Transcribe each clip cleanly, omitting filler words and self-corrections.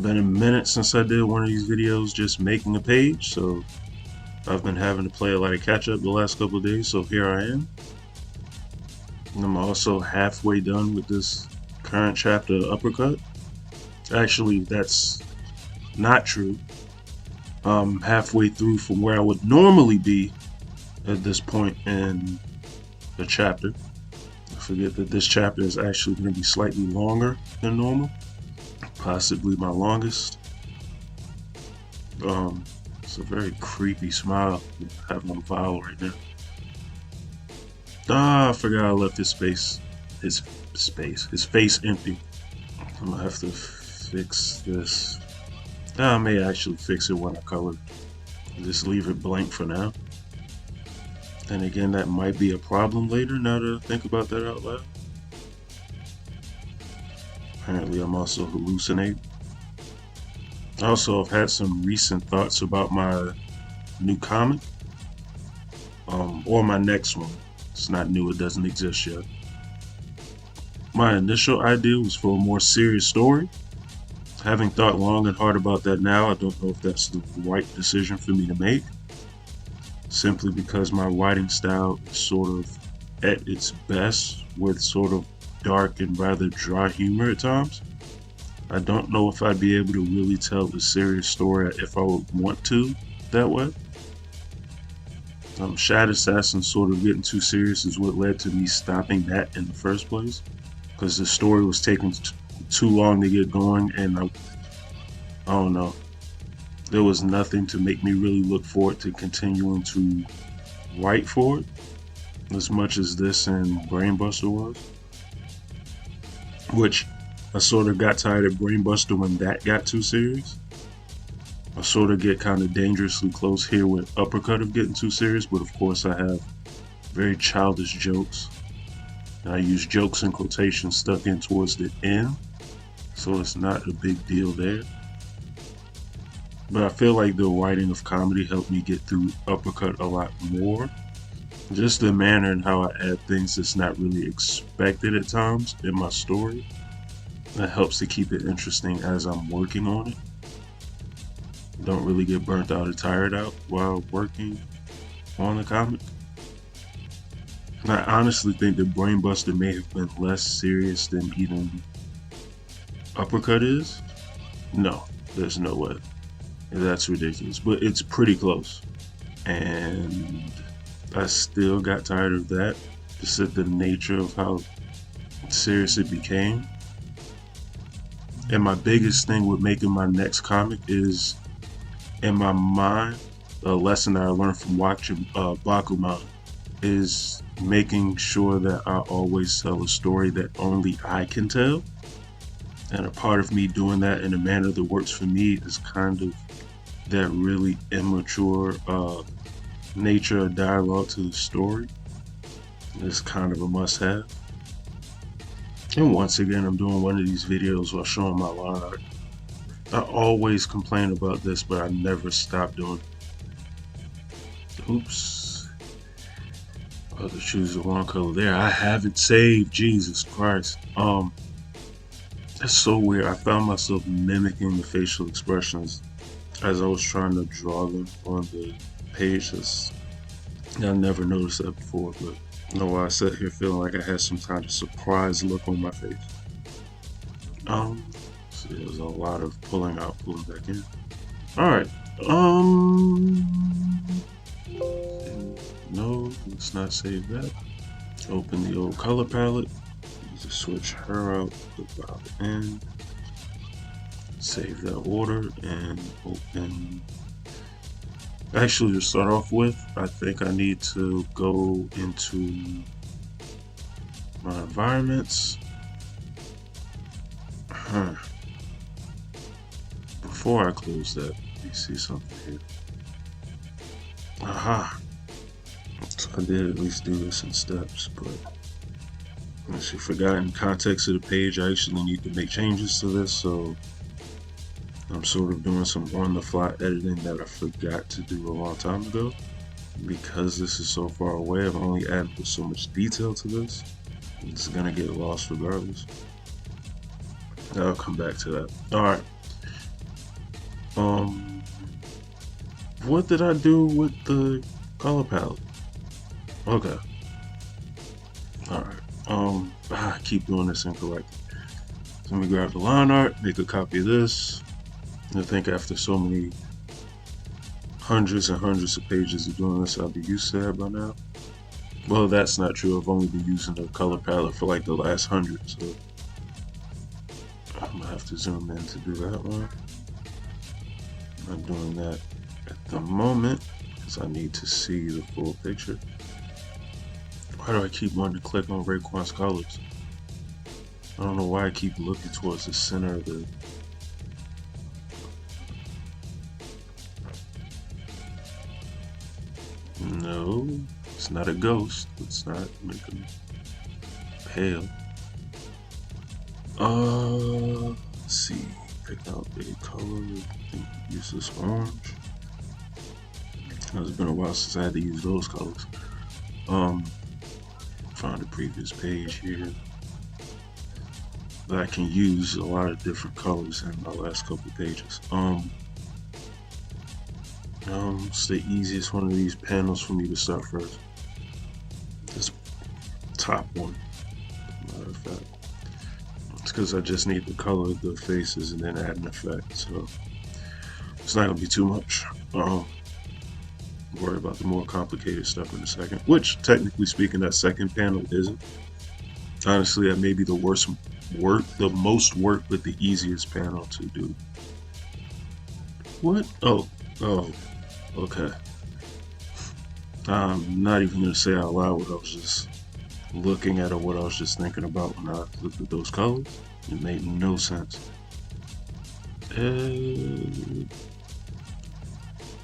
been a minute since I did one of these videos just making a page, so I've been having to play a lot of catch up the last couple of days, so here I am. And I'm also halfway done with this current chapter of Uppercut. Actually, that's not true. I'm halfway through from where I would normally be at this point in the chapter. I forget that this chapter is actually going to be slightly longer than normal, possibly my longest. It's a very creepy smile I have on file right now. I forgot I left his face empty. I'm gonna have to fix this. I may actually fix it when I color. Just leave it blank for now. And again, that might be a problem later now that I think about that out loud. Apparently, I'm also hallucinating. Also, I've had some recent thoughts about my new comic, or my next one. It's not new, it doesn't exist yet. My initial idea was for a more serious story. Having thought long and hard about that now, I don't know if that's the right decision for me to make. Simply because my writing style is sort of at its best with sort of dark and rather dry humor at times. I don't know if I'd be able to really tell a serious story if I would want to that way. Shad Assassin sort of getting too serious is what led to me stopping that in the first place, because the story was taking too long to get going, and I don't know, there was nothing to make me really look forward to continuing to write for it as much as this and Brainbuster was, which I sort of got tired of Brainbuster when that got too serious. I sort of get kind of dangerously close here with Uppercut of getting too serious, but of course I have very childish jokes. And I use jokes in quotations stuck in towards the end, so it's not a big deal there. But I feel like the writing of comedy helped me get through Uppercut a lot more. Just the manner and how I add things that's not really expected at times in my story. That helps to keep it interesting as I'm working on it. Don't really get burnt out or tired out while working on the comic. And I honestly think that Brainbuster may have been less serious than even Uppercut is. No, there's no way. That's ridiculous, but it's pretty close. And I still got tired of that, just at the nature of how serious it became. And my biggest thing with making my next comic is, in my mind, a lesson that I learned from watching Bakuman is making sure that I always tell a story that only I can tell. And a part of me doing that in a manner that works for me is kind of that really immature nature of dialogue to the story. It's kind of a must-have. And once again, I'm doing one of these videos while showing my line art. I always complain about this, but I never stop doing it. Oops. I have to choose the wrong color there. I have it saved. Jesus Christ. That's so weird. I found myself mimicking the facial expressions as I was trying to draw them on the page. I never noticed that before, but I don't know why I sat here feeling like I had some kind of surprised look on my face. So there's a lot of pulling out, pulling back in. Alright, no, let's not save that. Open the old color palette. Just switch her out, put Bob in. Save that order and open. Actually, to start off with, I think I need to go into my environments. Before I close that, let me see something here. Aha! So I did at least do this in steps, but unless you forgot in context of the page, I actually need to make changes to this, so I'm sort of doing some on-the-fly editing that I forgot to do a long time ago. Because this is so far away, I've only added so much detail to this. It's gonna get lost regardless. I'll come back to that. Alright, Um, what did I do with the color palette? Okay, all right. I keep doing this incorrect. So let me grab the line art, make a copy of this. I think after so many hundreds and hundreds of pages of doing this, I'll be used to that by now. Well, that's not true. I've only been using the color palette for like the last 100, so I'm gonna have to zoom in to do that one. I'm not doing that at the moment because I need to see the full picture. Why do I keep wanting to click on Raekwon's colors? I don't know why I keep looking towards the center of the... No, it's not a ghost. It's not making pale. Let's see. Pick out a color. I think use this orange. It's been a while since I had to use those colors. Find a previous page here. But I can use a lot of different colors in my last couple pages. It's the easiest one of these panels for me to start first. This top one, matter of fact. It's because I just need to color the faces and then add an effect, so it's not gonna be too much. Worry about the more complicated stuff in a second, which technically speaking that second panel isn't. Honestly, that may be the worst work, the most work, but the easiest panel to do. What? Oh, okay. I'm not even gonna say out loud what I was just looking at or what I was just thinking about when I looked at those colors. It made no sense.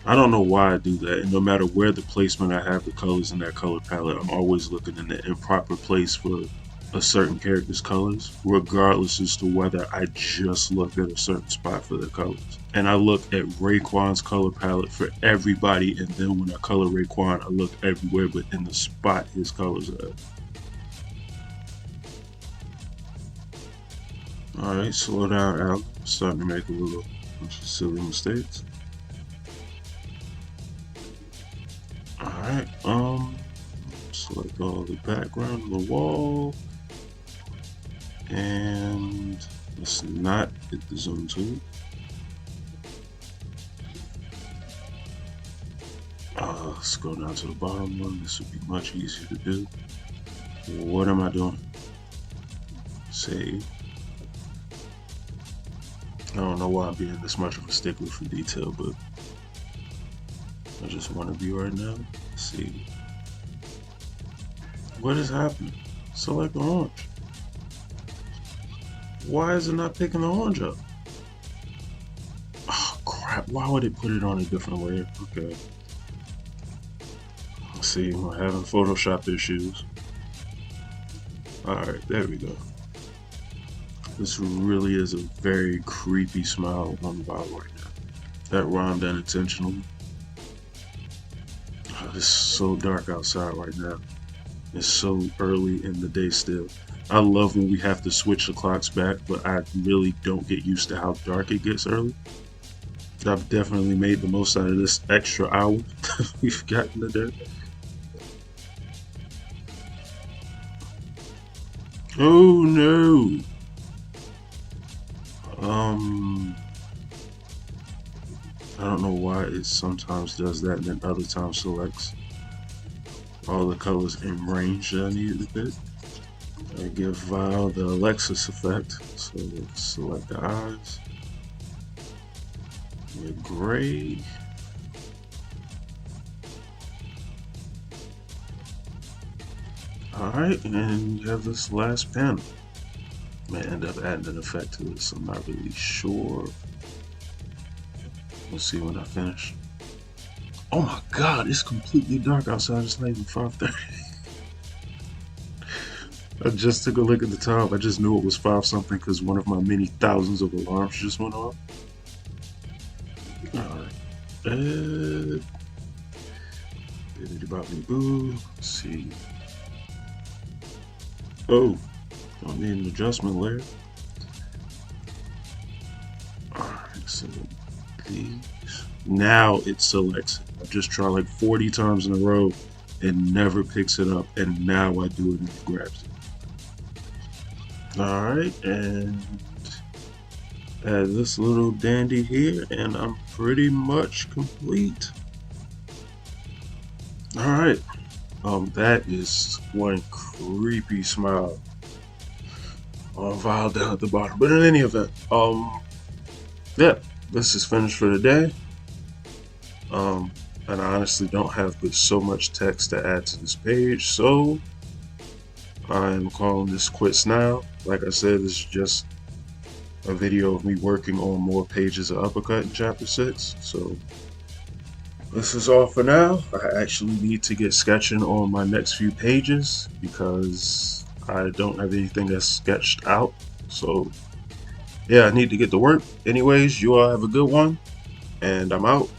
I don't know why I do that, and no matter where the placement I have the colors in that color palette, I'm always looking in the improper place for a certain character's colors, regardless as to whether I just look at a certain spot for the colors. And I look at Raekwon's color palette for everybody, and then when I color Raekwon, I look everywhere but in the spot his colors are at. Alright, slow down, Al. I'm starting to make a little bunch of silly mistakes. Alright, select all the background of the wall. And let's not hit the zoom tool. Let's go down to the bottom one. This would be much easier to do. What am I doing? Save. I don't know why I'm being this much of a stickler for detail, but I just want to be right now. Let's see. What is happening? Select orange. Why is it not picking the orange up? Oh crap, why would it put it on a different layer? Okay. Let's see, we're having Photoshop issues. Alright, there we go. This really is a very creepy smile on the bottom right now. That rhymed unintentionally. Oh, it's so dark outside right now. It's so early in the day still. I love when we have to switch the clocks back, but I really don't get used to how dark it gets early. I've definitely made the most out of this extra hour we've gotten today. Oh no! I don't know why it sometimes does that and then other times selects all the colors in range that I needed to pick. I give Val the Alexis effect, so let's select the eyes. Get gray. Alright, and you have this last panel. May end up adding an effect to this, I'm not really sure. We'll see when I finish. Oh my god, it's completely dark outside, it's not even 5:30. I just took a look at the time, I just knew it was 5 something because one of my many thousands of alarms just went off. Alright. Let's see. Oh, I need an adjustment layer. Alright, so these. Now it selects it. I've just tried like 40 times in a row and never picks it up, and now I do it and it grabs it. Alright, and add this little dandy here, and I'm pretty much complete. Alright, that is one creepy smile file down at the bottom. But in any event, yeah, this is finished for the day. And I honestly don't have so much text to add to this page, so I'm calling this quits now. Like I said, this is just a video of me working on more pages of Uppercut in Chapter 6, so this is all for now. I actually need to get sketching on my next few pages because I don't have anything that's sketched out, so yeah, I need to get to work. Anyways, you all have a good one, and I'm out.